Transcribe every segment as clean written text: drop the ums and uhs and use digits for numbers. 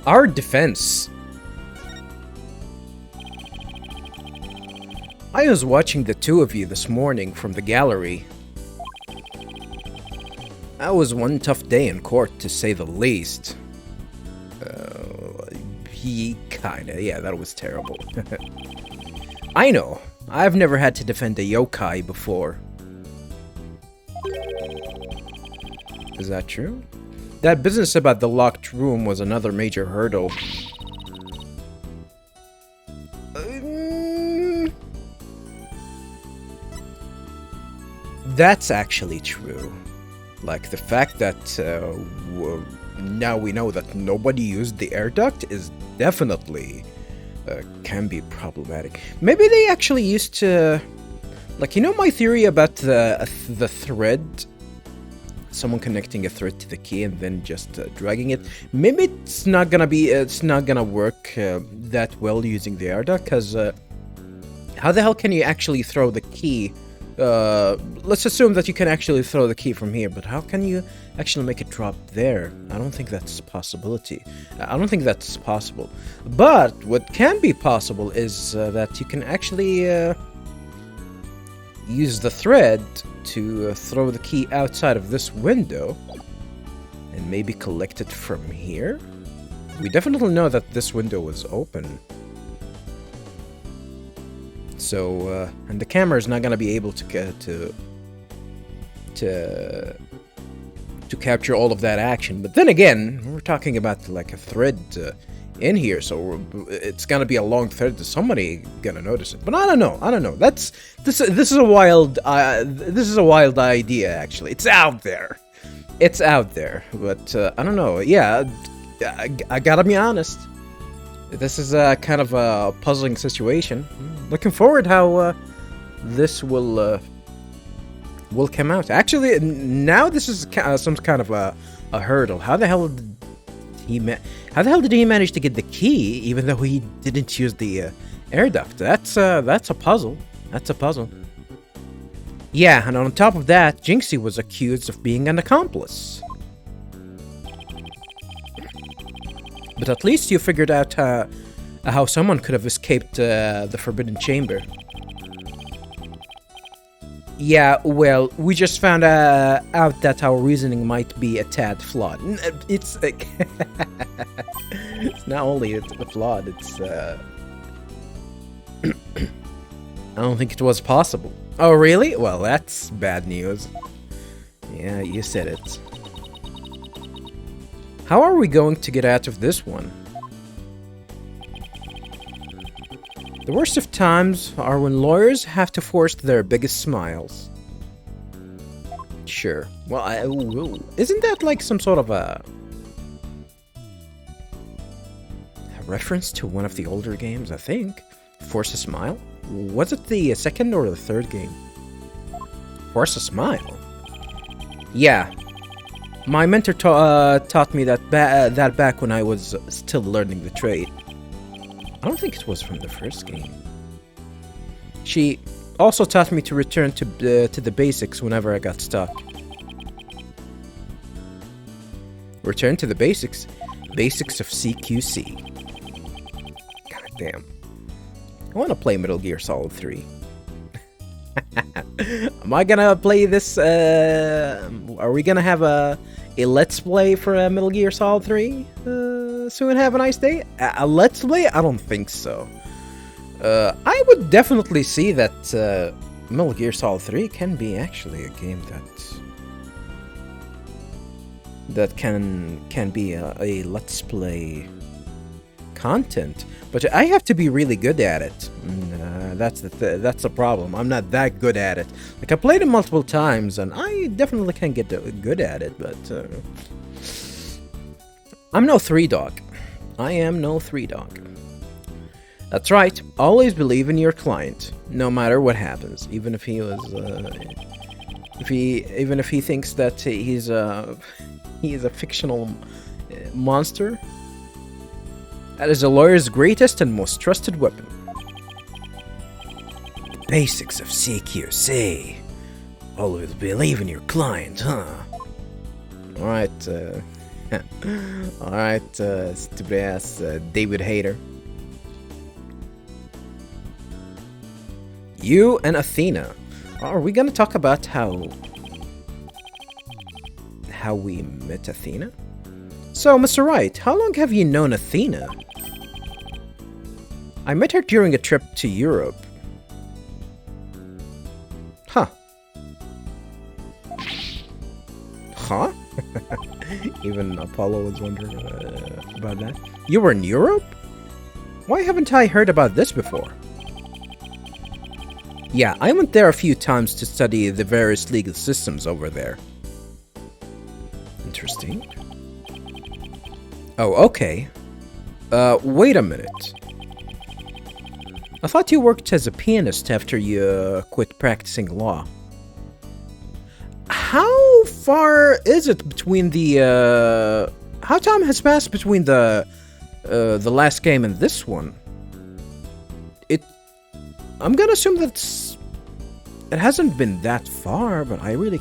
Our defense. I was watching the two of you this morning from the gallery. That was one tough day in court, to say the least. Yeah, that was terrible. I know. I've never had to defend a yokai before. Is that true? That business about the locked room was another major hurdle. That's actually true. Like, the fact that now we know that nobody used the air duct is definitely can be problematic. Maybe they actually used to... Like, you know my theory about the thread? Someone connecting a thread to the key and then just dragging it. Maybe it's not gonna work that well using the air duct, because how the hell can you actually throw the key? Let's assume that you can actually throw the key from here, but how can you actually make it drop there? I don't think that's a possibility. I don't think that's possible. But what can be possible is that you can actually use the thread to throw the key outside of this window and maybe collect it from here. We definitely know that this window was open. So, and the camera is not gonna be able to capture all of that action. But then again, we're talking about like a thread in here, so it's gonna be a long thread. Somebody gonna notice it. But I don't know. This is a wild idea. Actually, it's out there. But I don't know. Yeah, I gotta be honest. This is kind of a puzzling situation. Looking forward how this will come out. Actually, now this is some kind of a hurdle. How the hell did he manage to get the key, even though he didn't use the air duct? That's a puzzle. That's a puzzle. Yeah, and on top of that, Jinxie was accused of being an accomplice. But at least you figured out how someone could have escaped the Forbidden Chamber. Yeah, well, we just found out that our reasoning might be a tad flawed. It's it's not only flawed, it's I don't think it was possible. Oh, really? Well, that's bad news. Yeah, you said it. How are we going to get out of this one? The worst of times are when lawyers have to force their biggest smiles. Sure. Well, isn't that like some sort of a reference to one of the older games, I think? Force a Smile? Was it the second or the third game? Force a Smile? Yeah. My mentor taught me that back when I was still learning the trade. I don't think it was from the first game. She also taught me to return to the basics whenever I got stuck. Return to the basics? Basics of CQC. God damn. I want to play Metal Gear Solid 3. Am I gonna play this? Are we gonna have a Let's Play for Metal Gear Solid 3? Soon have a nice day? A Let's Play? I don't think so. I would definitely see that Metal Gear Solid 3 can be actually a game that can be a Let's Play content, but I have to be really good at it. That's the problem. I'm not that good at it. Like, I played it multiple times, and I definitely can get good at it, but I'm no 3-dog. I am no 3-dog. That's right. Always believe in your client, no matter what happens. Even if he was, even if he thinks that he's a fictional monster. That is a lawyer's greatest and most trusted weapon. The basics of CQC. Always believe in your client, huh? Alright, Alright, stupid ass David Hayter. You and Athena. Are we gonna talk about how we met Athena? So, Mr. Wright, how long have you known Athena? I met her during a trip to Europe. Huh. Huh? Even Apollo was wondering about that. You were in Europe? Why haven't I heard about this before? Yeah, I went there a few times to study the various legal systems over there. Interesting. Oh, okay. Wait a minute. I thought you worked as a pianist after you quit practicing law. How far is it between the, how time has passed between the last game and this one? I'm gonna assume that it hasn't been that far, but I really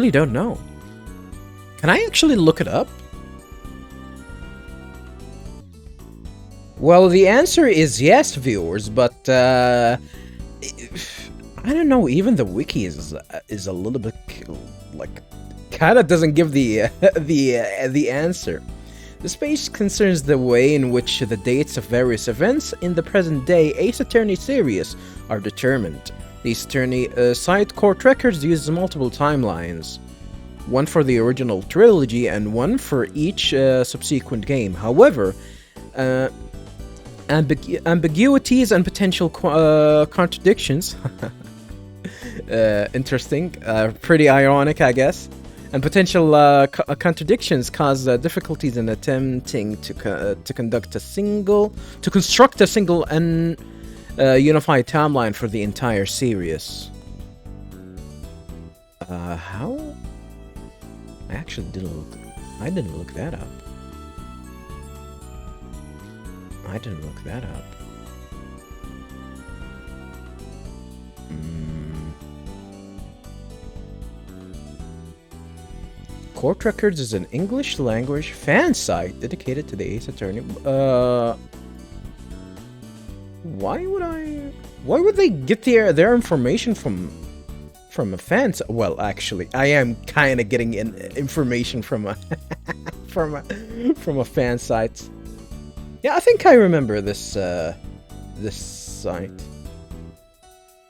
don't know. Can I actually look it up? Well, the answer is yes, viewers, but I don't know. Even the wiki is a little bit like kind of doesn't give the the answer. This page concerns the way in which the dates of various events in the present day Ace Attorney series are determined. These Attorney site court records use multiple timelines, one for the original trilogy and one for each subsequent game. However, ambiguities and potential contradictions interesting, pretty ironic, I guess, and potential contradictions cause difficulties in attempting to construct a single and unified timeline for the entire series. How? I actually didn't look that up. I didn't look that up. Court Records is an English language fan site dedicated to the Ace Attorney. Why would they get their information from a fan site? Well, actually, I am kind of getting information from a from a fan site. Yeah, I think I remember this this site.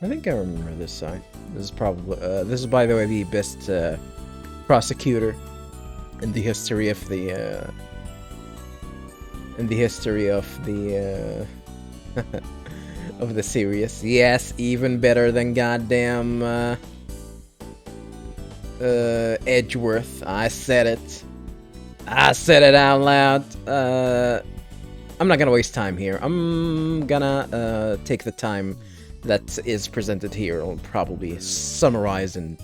I think I remember this site. This is probably this is, by the way, the best prosecutor in the history of the of the series. Yes, even better than goddamn Edgeworth. I said it out loud. I'm not gonna waste time here. I'm gonna take the time that is presented here. I'll probably summarize and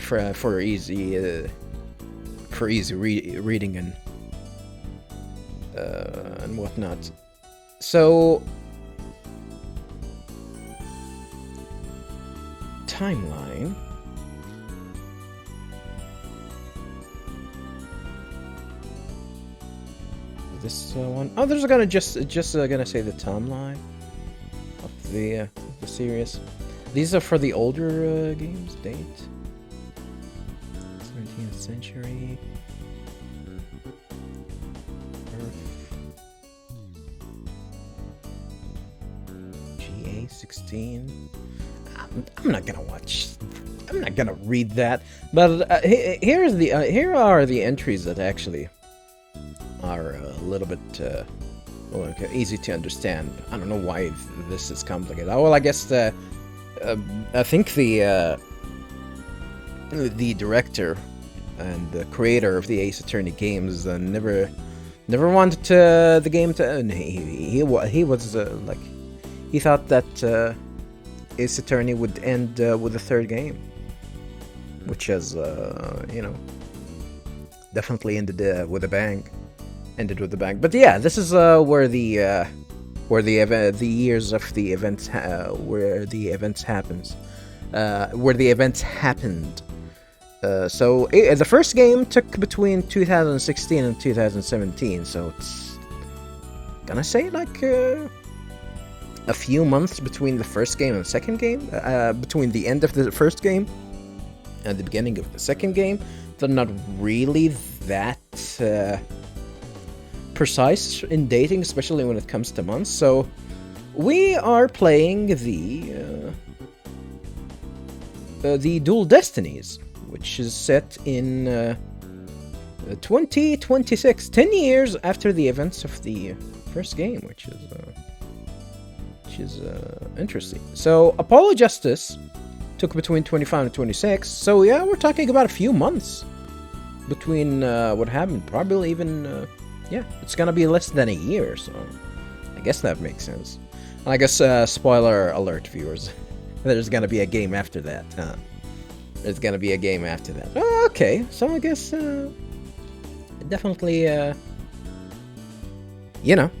for easy reading and whatnot. So, timeline. This one. Oh, there's gonna just gonna say the timeline of the series. These are for the older games. Date 17th century. Earth. GA 16. I'm not gonna watch. I'm not gonna read that. But here are the entries that actually are a little bit easy to understand. I don't know why this is complicated. Well, I guess I think the director and the creator of the Ace Attorney games never wanted the game to end. He was like, he thought that Ace Attorney would end with the third game, which has definitely ended with a bang. But yeah, this is where the years of the events where the events happened. The first game took between 2016 and 2017, so it's gonna say like a few months between the first game and the second game, between the end of the first game and the beginning of the second game. They're not really that precise in dating, especially when it comes to months. So we are playing the dual Destinies, which is set in 2026, 10 years after the events of the first game, which is interesting. So Apollo Justice took between 25 and 26, so yeah, we're talking about a few months between what happened. Probably even, yeah, it's gonna be less than a year, so I guess that makes sense. And I guess, spoiler alert, viewers, there's gonna be a game after that, huh? There's gonna be a game after that. Oh, okay, so I guess, definitely, you know,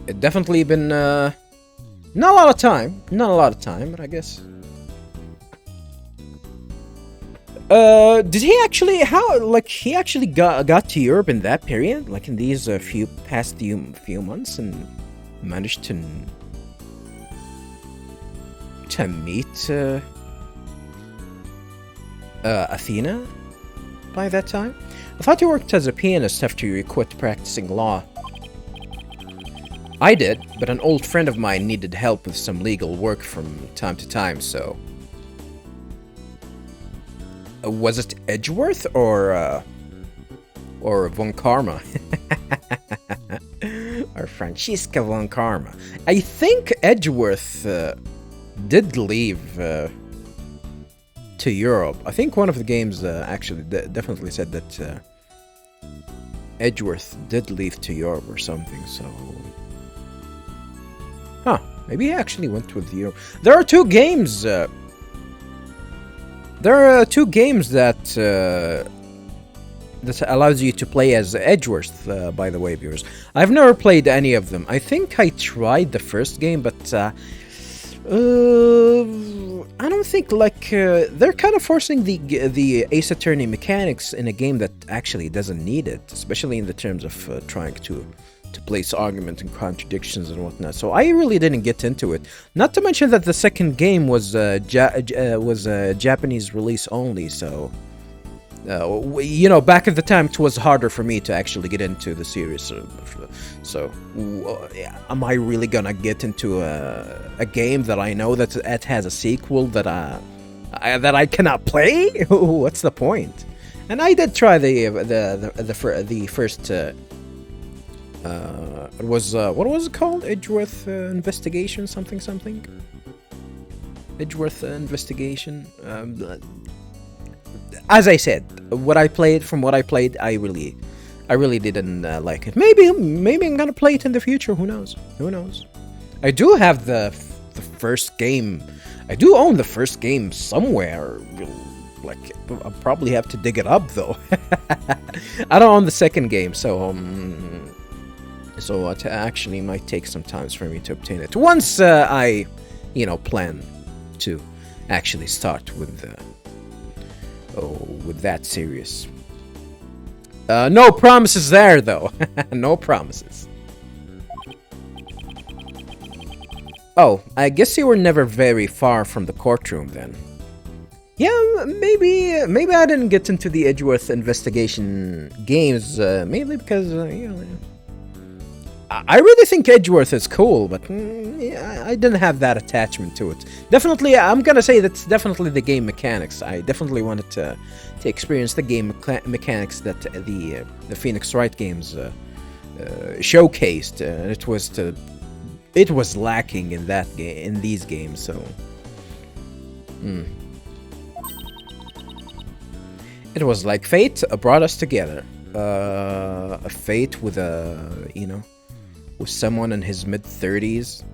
it definitely been, not a lot of time, but I guess. Did he actually, he actually got to Europe in that period, like in these past few months, and managed to meet Athena by that time? I thought he worked as a pianist after he quit practicing law. I did, but an old friend of mine needed help with some legal work from time to time, so... was it Edgeworth or Von Karma? Or Francisca Von Karma. I think Edgeworth did leave to Europe. I think one of the games actually definitely said that Edgeworth did leave to Europe or something, so... Huh, maybe he actually went with Europe. There are two games... that allows you to play as Edgeworth, by the way, viewers. I've never played any of them. I think I tried the first game, but I don't think, like, they're kind of forcing the Ace Attorney mechanics in a game that actually doesn't need it, especially in the terms of trying to place argument and contradictions and whatnot. So I really didn't get into it. Not to mention that the second game was Japanese release only. So you know, back at the time, it was harder for me to actually get into the series. So am I really gonna get into a game that I know that it has a sequel that I cannot play? What's the point? And I did try the first. It was what was it called? Edgeworth Investigation, something. Edgeworth Investigation. As I said, what I played, I really didn't like it. Maybe I'm gonna play it in the future. Who knows? I do have the first game. I do own the first game somewhere. Like, I'll probably have to dig it up though. I don't own the second game, so it actually might take some time for me to obtain it. Once I, plan to actually start with that series. No promises there, though. No promises. Oh, I guess you were never very far from the courtroom then. Yeah, maybe I didn't get into the Edgeworth investigation games, mainly because, I really think Edgeworth is cool, but I didn't have that attachment to it. Definitely, I'm gonna say that's definitely the game mechanics. I definitely wanted to experience the game mechanics that the Phoenix Wright games showcased. It was lacking in in these games. So, it was like fate brought us together. A fate with with someone in his mid-30s,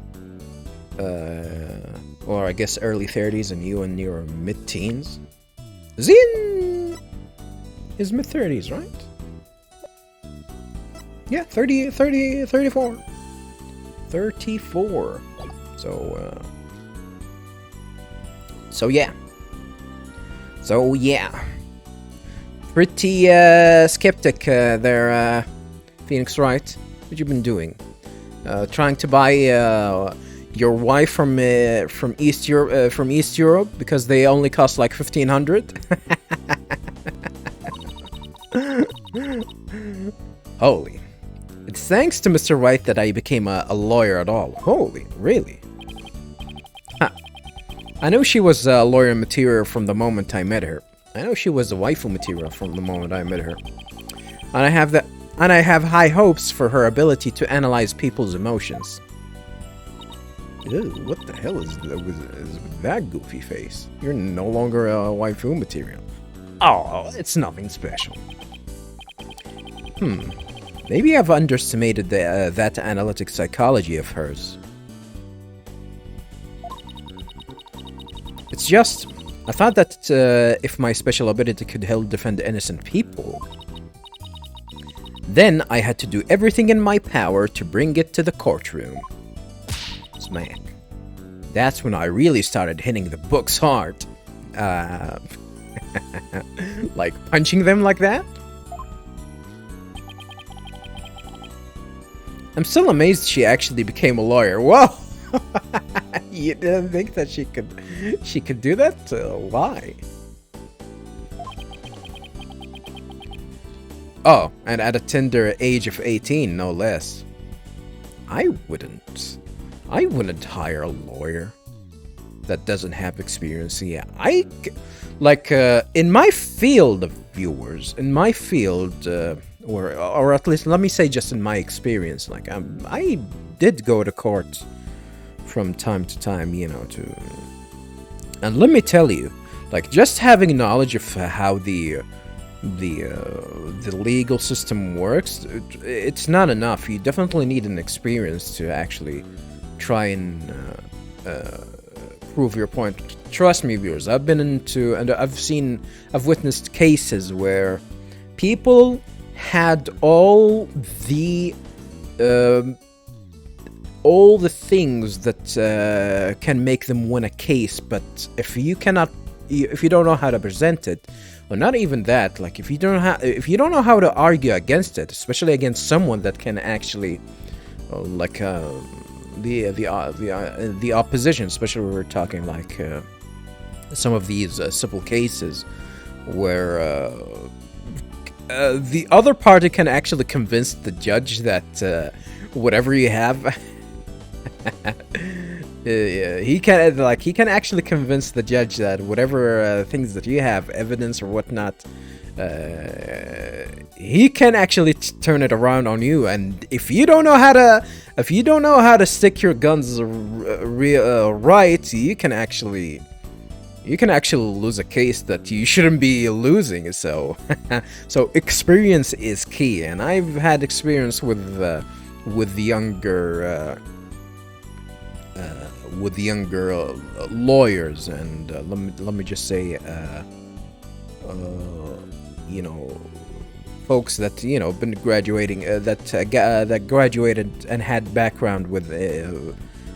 or I guess early 30s, and you in your mid-teens. Is he in his mid-30s, right? Yeah, 34. 34. So yeah. So yeah, pretty skeptic there, Phoenix Wright. What you been doing? Trying to buy your wife from East Europe because they only cost like 1,500. Holy! It's thanks to Mr. Wright that I became a lawyer at all. Holy, really? Huh. I know she was lawyer material from the moment I met her. I know she was a waifu material from the moment I met her. And I have high hopes for her ability to analyze people's emotions. Ew, what the hell is with that goofy face? You're no longer a waifu material. Oh, it's nothing special. Maybe I've underestimated that analytic psychology of hers. It's just, I thought that if my special ability could help defend innocent people, then I had to do everything in my power to bring it to the courtroom. Smack. That's when I really started hitting the books hard. Like punching them like that? I'm still amazed she actually became a lawyer. Whoa! You didn't think that she could do that? Why? Oh, and at a tender age of 18, no less. I wouldn't hire a lawyer that doesn't have experience. Yeah, in my field of viewers, in my field, or at least let me say just in my experience, like I did go to court from time to time, you know, and let me tell you, like just having knowledge of how the legal system works, it's not enough. You definitely need an experience to actually try and prove your point. Trust me, viewers, I've been into, and I've witnessed cases where people had all the things that can make them win a case, but if you don't know how to present it, or not even that, like if you don't know how to argue against it, especially against someone that can actually, the opposition, especially when we're talking like some of these civil cases where the other party can actually convince the judge that whatever you have, he can actually convince the judge that whatever things that you have, evidence or whatnot, he can actually turn it around on you. And if you don't know how to stick your guns right, you can actually lose a case that you shouldn't be losing. So so experience is key, and I've had experience with the younger lawyers, and let me just say, you know, folks that, you know, been graduating, that graduated and had background with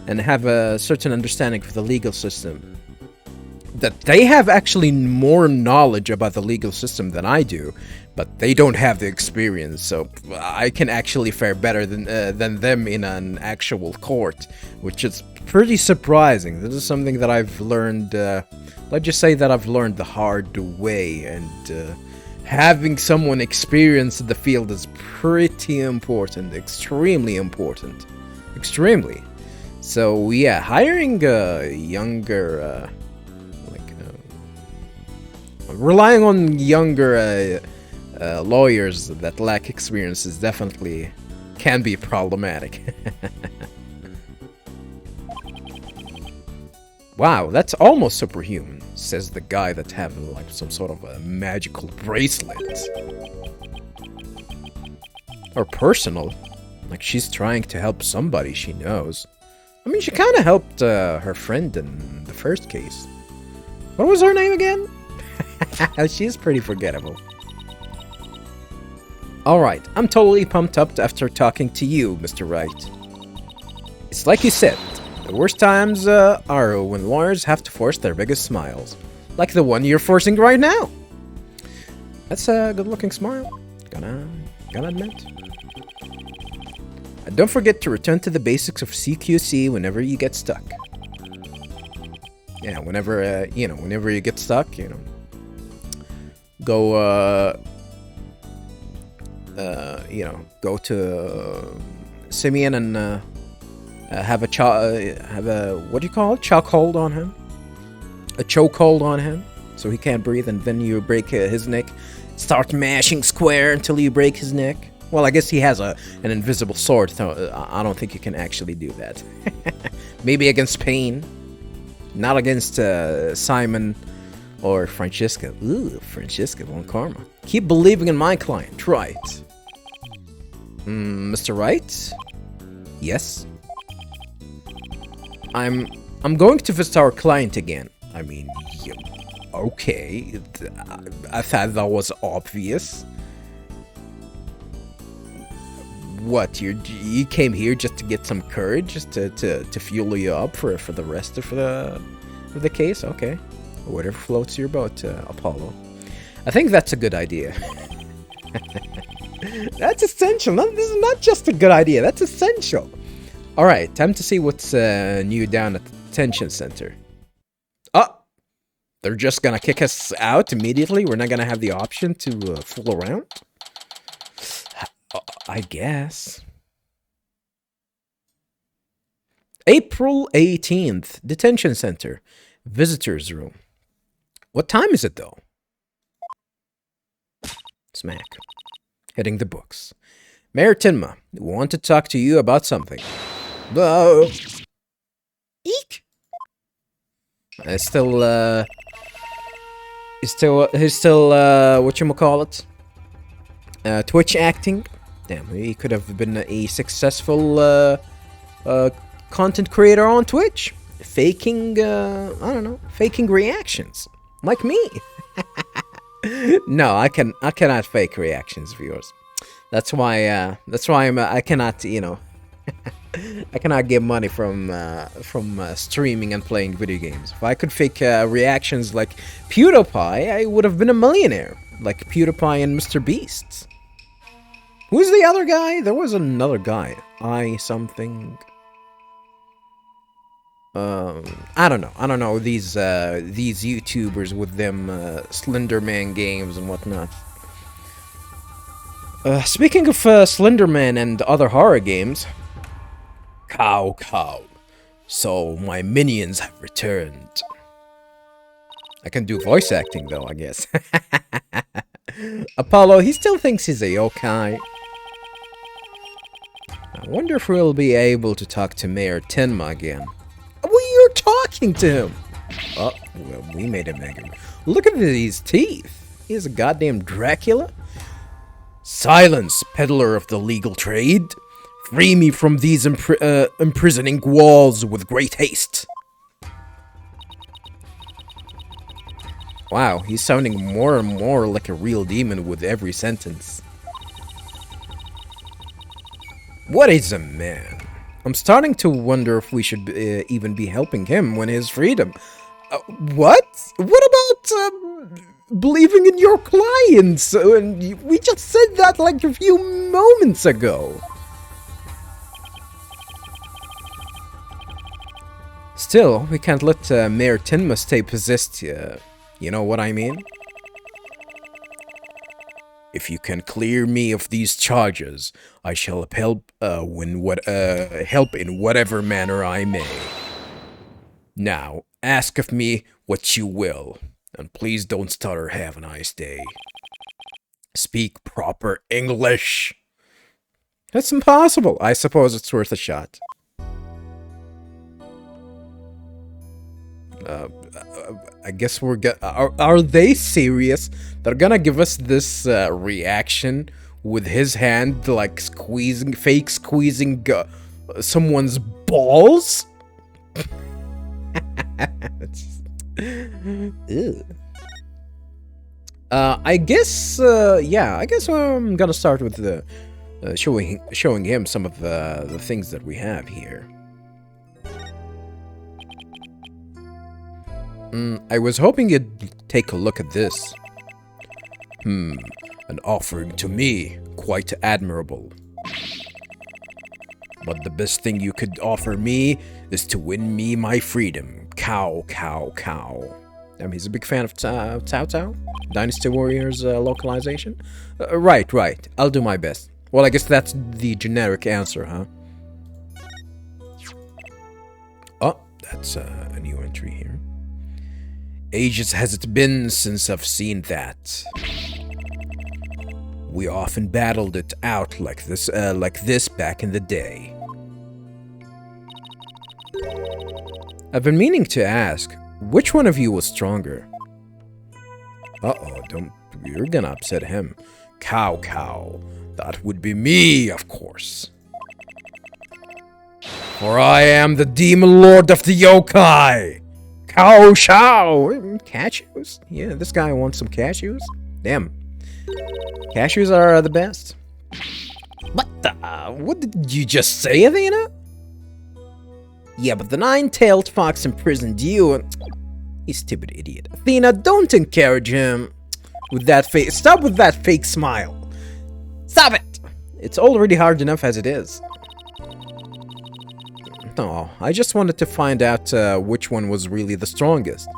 and have a certain understanding for the legal system, that they have actually more knowledge about the legal system than I do, but they don't have the experience, so I can actually fare better than them in an actual court, which is pretty surprising. This is something that I've learned, let's just say that I've learned the hard way, and having someone experienced in the field is pretty important, extremely important, extremely. So yeah, hiring younger, relying on younger lawyers that lack experience is definitely can be problematic. Wow, that's almost superhuman, says the guy that have like some sort of a magical bracelet. Or personal, like she's trying to help somebody she knows. I mean, she kind of helped her friend in the first case. What was her name again? She's pretty forgettable. Alright, I'm totally pumped up after talking to you, Mr. Wright. It's like you said, the worst times are when lawyers have to force their biggest smiles. Like the one you're forcing right now. That's a good-looking smile. Gotta admit. And don't forget to return to the basics of CQC whenever you get stuck. Yeah, whenever whenever you get stuck, go go to Simeon and have a what do you call it? Chokehold on him. A chokehold on him, so he can't breathe, and then you break his neck. Start mashing square until you break his neck. Well, I guess he has an invisible sword, so I don't think you can actually do that. Maybe against Pain, not against Simon or Francesca. Ooh, Francesca won karma. Keep believing in my client, right? Mr. Wright? Yes? I'm going to visit our client again. I mean, okay. I thought that was obvious. What, you came here just to get some courage, just to fuel you up for the rest of the case? Okay. Whatever floats your boat, Apollo. I think that's a good idea. That's essential. This is not just a good idea. That's essential. All right, time to see what's new down at the detention center. Oh, they're just gonna kick us out immediately? We're not gonna have the option to fool around? I guess. April 18th, detention center, visitors room. What time is it though? Smack. Hitting the books. Mayor Tenma, want to talk to you about something. Eek. He's still whatchamacallit? Twitch acting. Damn, he could have been a successful content creator on Twitch. Faking, I don't know, faking reactions. Like me. No, I cannot fake reactions, viewers. That's why I cannot, I cannot get money from streaming and playing video games. If I could fake reactions like PewDiePie, I would have been a millionaire, like PewDiePie and Mr. Beast. Who's the other guy? There was another guy. Something. I don't know these YouTubers with them Slenderman games and whatnot. Speaking of Slenderman and other horror games, cow. So my minions have returned. I can do voice acting though, I guess. Apollo, he still thinks he's a yokai. I wonder if we'll be able to talk to Mayor Tenma again. You're talking to him. Oh, well, we made him angry. Look at these teeth. He is a goddamn Dracula. Silence, peddler of the legal trade. Free me from these imprisoning walls with great haste. Wow, he's sounding more and more like a real demon with every sentence. What is a man? I'm starting to wonder if we should even be helping him win his freedom. What? What about believing in your clients? And we just said that like a few moments ago. Still, we can't let Mayor Tenma stay possessed. You know what I mean? If you can clear me of these charges, I shall help in whatever manner I may. Now, ask of me what you will, and please don't stutter. Have a nice day. Speak proper English. That's impossible. I suppose it's worth a shot. I guess we're are they serious? They're gonna give us this reaction with his hand like fake squeezing someone's balls? Ew. I guess yeah, I guess I'm gonna start with the showing him some of the things that we have here. I was hoping you'd take a look at this. An offering to me, quite admirable. But the best thing you could offer me is to win me my freedom. Cow, cow, cow. He's a big fan of Cao Cao? Dynasty Warriors localization? Right. I'll do my best. Well, I guess that's the generic answer, huh? Oh, that's a new entry here. Ages has it been since I've seen that. We often battled it out like this back in the day. I've been meaning to ask, which one of you was stronger? You're gonna upset him. Cow, cow. That would be me, of course. For I am the demon lord of the yokai. Cow, chow. Cashews? Yeah, this guy wants some cashews. Damn. Cashews are the best. What did you just say, Athena? Yeah, but the nine-tailed fox imprisoned you. You stupid idiot. Athena, don't encourage him with that fake. Stop with that fake smile. Stop it. It's already hard enough as it is. No, I just wanted to find out which one was really the strongest.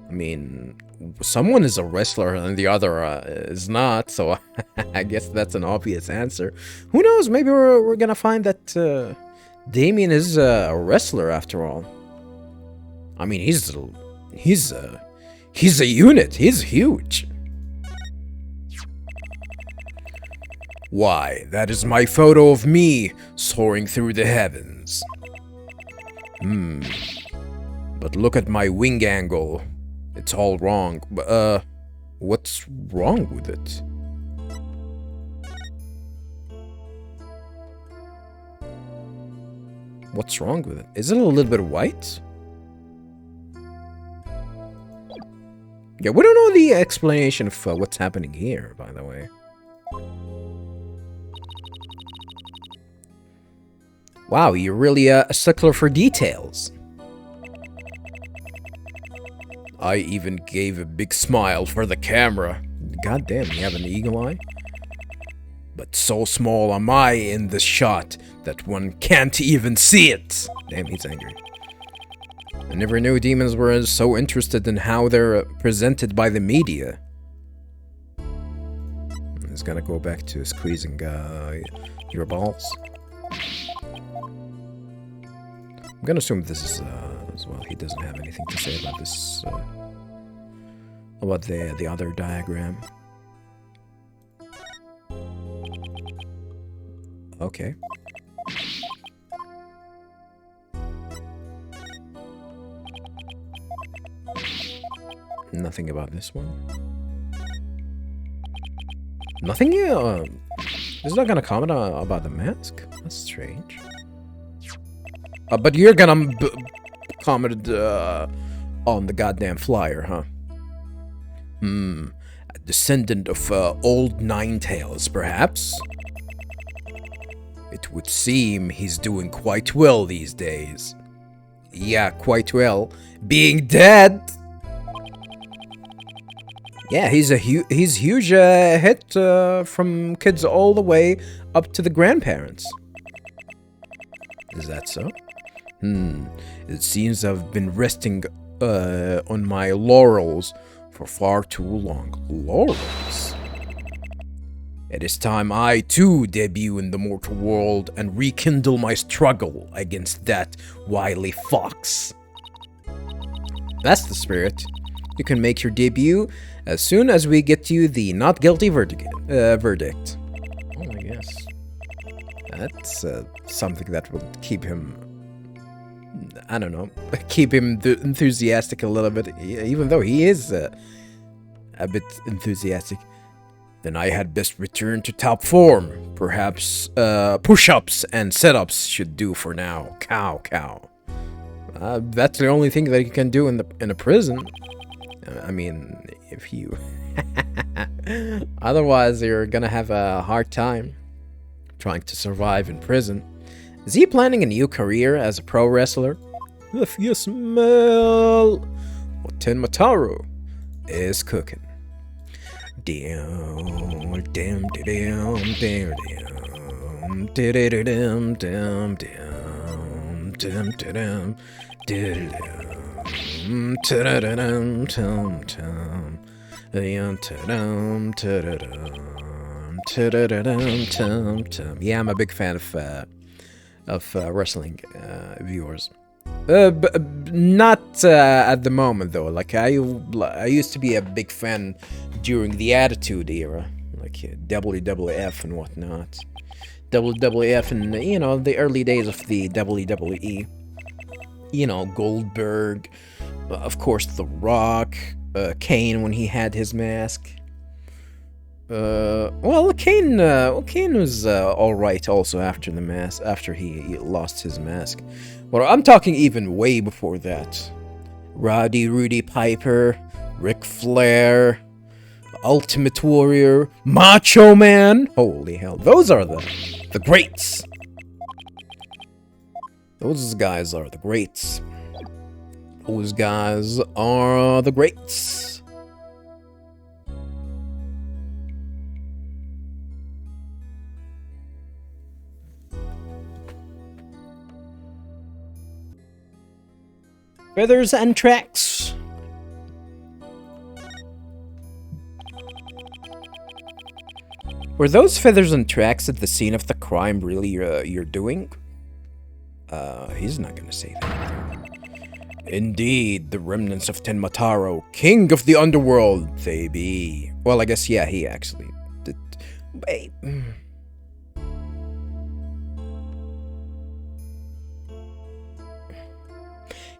I mean, someone is a wrestler and the other is not, so I guess that's an obvious answer. Who knows? Maybe we're gonna find that Damien is a wrestler after all. I mean, he's a unit. He's huge. Why, that is my photo of me soaring through the heavens. But look at my wing angle. It's all wrong. What's wrong with it? What's wrong with it? Is it a little bit white? Yeah, we don't know the explanation of what's happening here, by the way. Wow, you're really a stickler for details. I even gave a big smile for the camera. God damn, you have an eagle eye? But so small am I in this shot that one can't even see it. Damn, he's angry. I never knew demons were so interested in how they're presented by the media. He's gonna go back to squeezing your balls. I'm gonna assume this is as well. He doesn't have anything to say about this. About the other diagram. Okay. Nothing about this one. Nothing? He's not gonna comment about the mask? That's strange. But you're gonna comment on the goddamn flyer, huh? A descendant of old Ninetails, perhaps? It would seem he's doing quite well these days. Yeah, quite well. Being dead! Yeah, he's huge hit from kids all the way up to the grandparents. Is that so? It seems I've been resting on my laurels for far too long. Laurels? It is time I too debut in the mortal world and rekindle my struggle against that wily fox. That's the spirit. You can make your debut as soon as we get you the not guilty verdict. Oh, I guess. That's something that will keep him, I don't know, keep him enthusiastic a little bit, even though he is a bit enthusiastic. Then I had best return to top form. Perhaps push-ups and sit-ups should do for now. Cow, cow. That's the only thing that you can do in a prison. I mean, if you... Otherwise, you're gonna have a hard time trying to survive in prison. Is he planning a new career as a pro wrestler? If you smell what Tenmataro is cooking. Damn, damn, damn, damn, damn, damn, damn, damn, damn, damn, yeah, I'm a big fan of wrestling viewers. Not at the moment though. Like I used to be a big fan during the Attitude Era, like WWF and whatnot. WWF and the early days of the WWE. Goldberg, of course, The Rock, Kane when he had his mask. Kane was all right also after the mask, after he lost his mask. Well, I'm talking even way before that. Rudy Piper, Ric Flair, Ultimate Warrior, Macho Man. Holy hell, those are the greats. Those guys are the greats. Those guys are the greats. Feathers and tracks. Were those feathers and tracks at the scene of the crime really you're doing? He's not gonna say that. Indeed, the remnants of Tenmataro, king of the underworld, they be. Well, I guess, yeah, he actually did. Wait.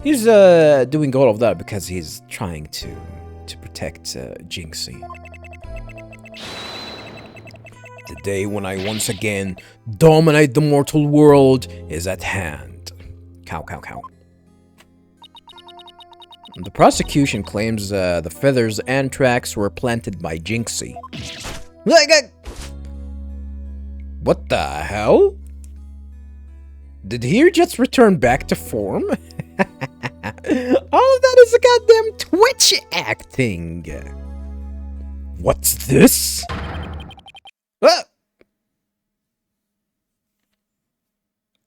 He's doing all of that because he's trying to protect Jinxie. The day when I once again dominate the mortal world is at hand. Cow, cow, cow. The prosecution claims the feathers and tracks were planted by Jinxie. What the hell? Did he just return back to form? All of that is a goddamn Twitch acting. What's this?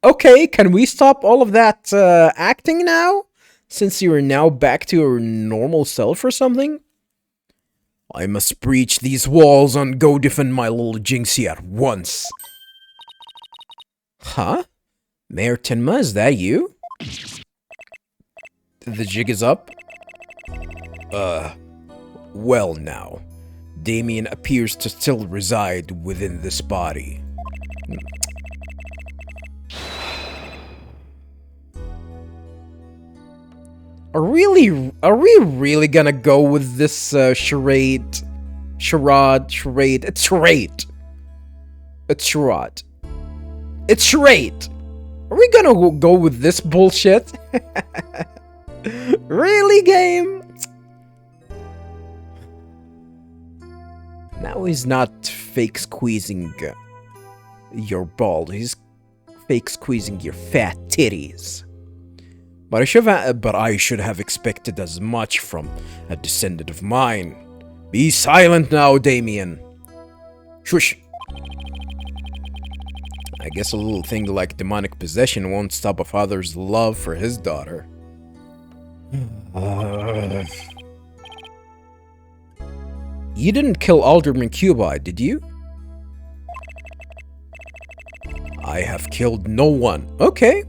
Okay, can we stop all of that acting now? Since you are now back to your normal self or something? I must breach these walls and go defend my little Jinxie at once. Huh? Mayor Tenma, is that you? The jig is up? Well now. Damien appears to still reside within this body. Are we really gonna go with this charade? Charade. It's charade. It's charade. It's charade. Are we gonna go with this bullshit? Really, game? Now he's not fake squeezing your balls. He's fake squeezing your fat titties. But I should have expected as much from a descendant of mine. Be silent now, Damien. Shush. I guess a little thing like demonic possession won't stop a father's love for his daughter. You didn't kill Alderman Cubi, did you? I have killed no one. Okay.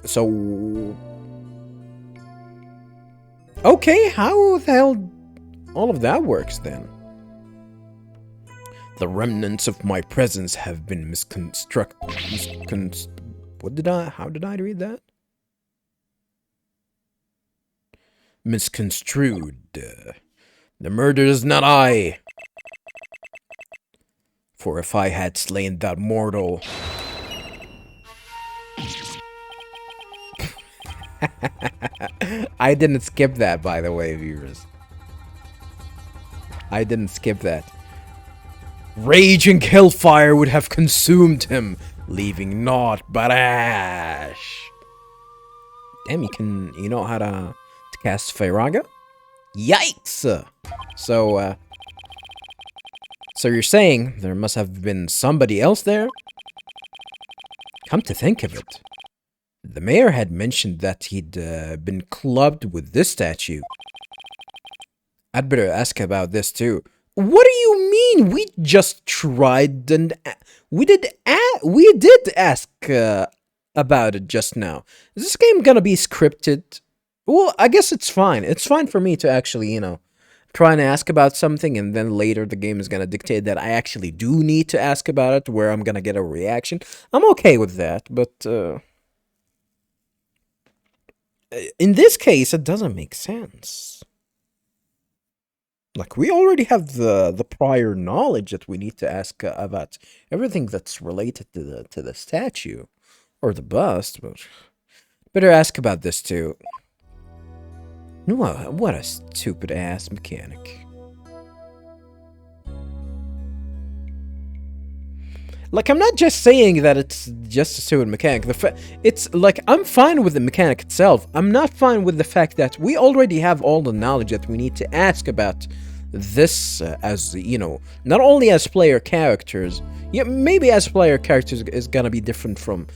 So... okay, how the hell all of that works then? The remnants of my presence have been how did I read that? Misconstrued. The murder is not I. For if I had slain that mortal... I didn't skip that, by the way, viewers. I didn't skip that. Raging hellfire would have consumed him, leaving naught but ash. Damn, you know how to cast Firaga? Yikes! So, so you're saying there must have been somebody else there? Come to think of it, the mayor had mentioned that he'd been clubbed with this statue. I'd better ask about this too. What do you mean? We just tried and we did ask about it just now. Is this game gonna be scripted? Well, I guess it's fine. It's fine for me to actually, try and ask about something, and then later the game is gonna dictate that I actually do need to ask about it, where I'm gonna get a reaction. I'm okay with that, but in this case, it doesn't make sense. Like, we already have the prior knowledge that we need to ask about everything that's related to the statue or the bust, but better ask about this too. What a stupid ass mechanic. Like, I'm not just saying that it's just a stupid mechanic. It's like, I'm fine with the mechanic itself. I'm not fine with the fact that we already have all the knowledge that we need to ask about this as, not only as player characters. Yeah, maybe as player characters is gonna be different from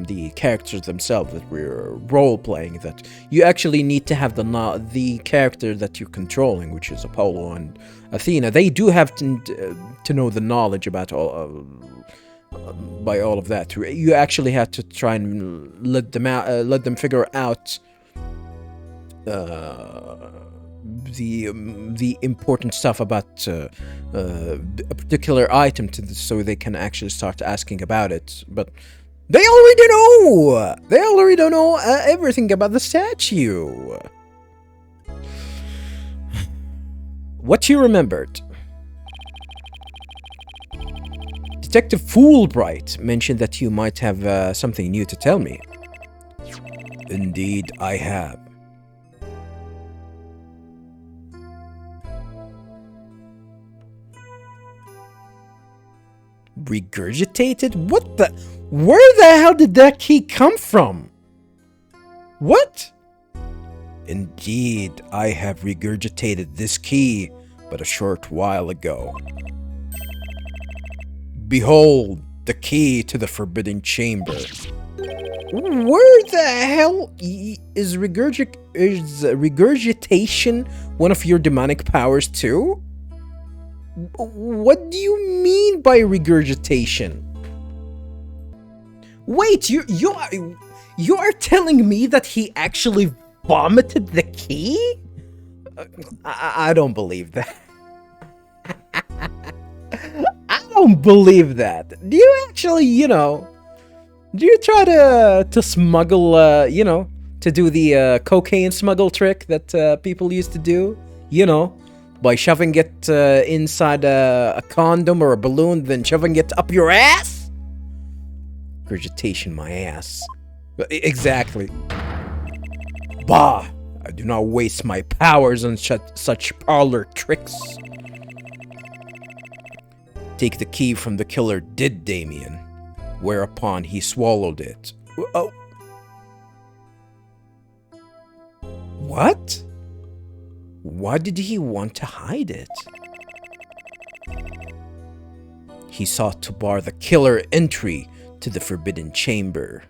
the characters themselves that we're role-playing, that you actually need to have the character that you're controlling, which is Apollo and Athena. They do have to know the knowledge about by all of that. You actually have to try and let them figure out the important stuff about a particular item so they can actually start asking about it. But they already know! They already know everything about the statue. What you remembered. Detective Fulbright mentioned that you might have something new to tell me. Indeed, I have. Regurgitated? What the? Where the hell did that key come from? What? Indeed, I have regurgitated this key but a short while ago. Behold, the key to the Forbidden Chamber. Where the hell is regurgitation one of your demonic powers too? What do you mean by regurgitation? Wait, you are telling me that he actually vomited the key? I don't believe that. I don't believe that. Do you actually, do you try to smuggle, to do the cocaine smuggle trick that people used to do? By shoving it inside a condom or a balloon, then shoving it up your ass? Regurgitation my ass. Exactly. Bah! I do not waste my powers on such parlor tricks. Take the key from the killer, did Damien, whereupon he swallowed it. Oh. What? Why did he want to hide it? He sought to bar the killer entry to the Forbidden Chamber.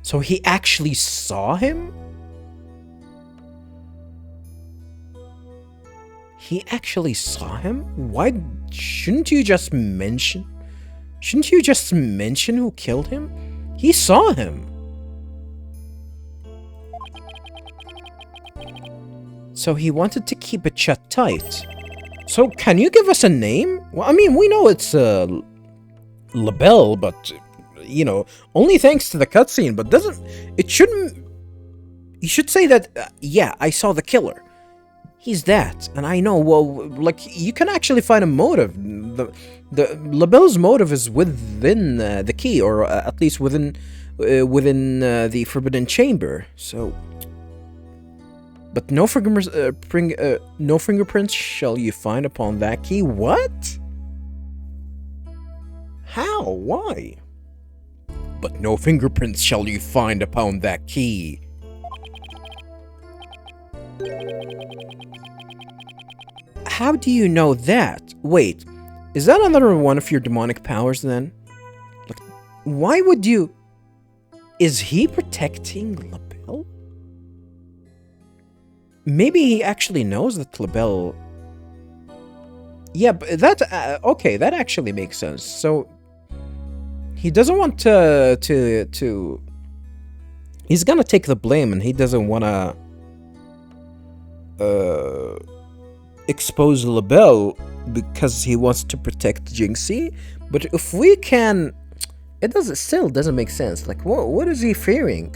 So he actually saw him? He actually saw him? Why shouldn't you just mention? Shouldn't you just mention who killed him? He saw him. So he wanted to keep it shut tight. So can you give us a name? Well, I mean, we know it's LaBelle, but only thanks to the cutscene. But it shouldn't? You should say that. Yeah, I saw the killer. He's that, and I know. Well, like, you can actually find a motive. The LaBelle's motive is within the key, or at least within the Forbidden Chamber. So. But no fingerprints shall you find upon that key. What? How? Why? but no fingerprints shall you find upon that key. How do you know that? Wait, is that another one of your demonic powers then? Like, why would you... Is he protecting LaBelle? Maybe he actually knows that LaBelle... Yeah, but that... okay, that actually makes sense. So, he doesn't want to... He's gonna take the blame, and he doesn't wanna... expose LaBelle because he wants to protect Jinxie. But if we can... It still doesn't make sense. Like, what is he fearing?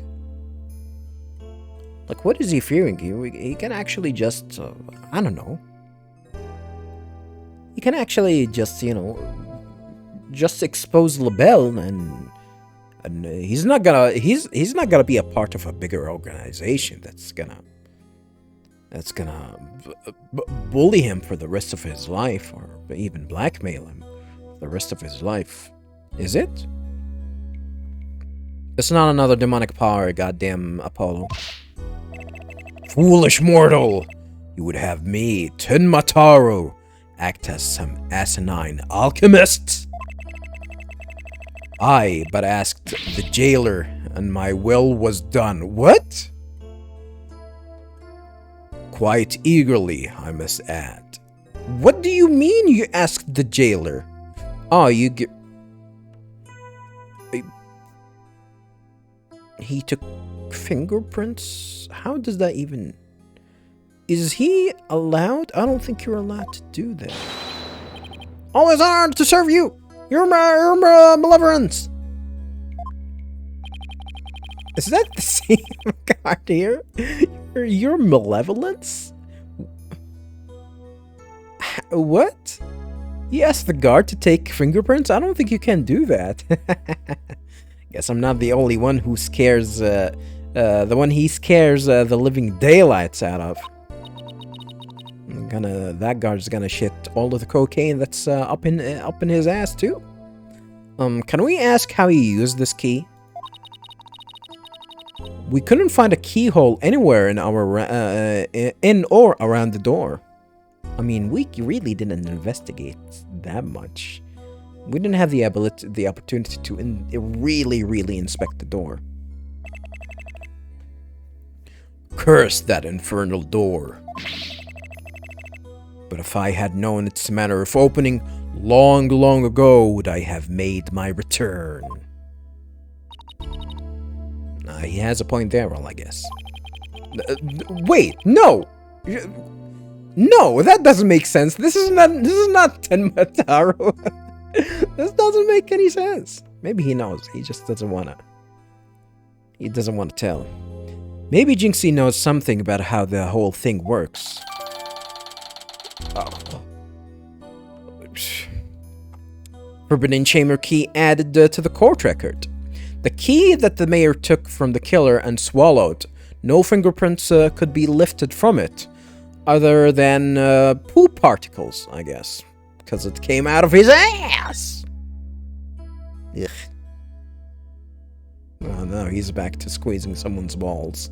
Like, what is he fearing? He can actually just... I don't know. He can actually just, you know... Just expose LaBelle, and he's not gonna... He's not gonna be a part of a bigger organization that's gonna bully him for the rest of his life, or even blackmail him for the rest of his life. Is it? It's not another demonic power, goddamn Apollo. Foolish mortal! You would have me, Tenmataru, act as some asinine alchemist? I but asked the jailer, and my will was done. What? Quite eagerly, I must add. What do you mean you asked the jailer? Oh, you get... He took fingerprints? How does that even... Is he allowed? I don't think you're allowed to do that. Always honored to serve you! Your malevolence! Is that the same card here? Your malevolence? What? You asked the guard to take fingerprints? I don't think you can do that. Guess I'm not the only one who scares, the one he scares the living daylights out of. That guard's gonna shit all of the cocaine that's up in his ass too. Can we ask how he used this key? We couldn't find a keyhole anywhere in our in or around the door. I mean, we really didn't investigate that much. We didn't have the opportunity to really inspect the door. Curse that infernal door. But if I had known its manner of opening, long ago would I have made my return. He has a point there, well, I guess. Wait, no! No, that doesn't make sense. This is not Tenmataru. This doesn't make any sense. Maybe he knows. He just doesn't wanna. He doesn't want to tell. Maybe Jinxie knows something about how the whole thing works. Oh. Forbidden Chamber key added to the court record. The key that the mayor took from the killer and swallowed. No fingerprints could be lifted from it, other than poop particles, I guess, because it came out of his ass. Ugh. Oh no, he's back to squeezing someone's balls.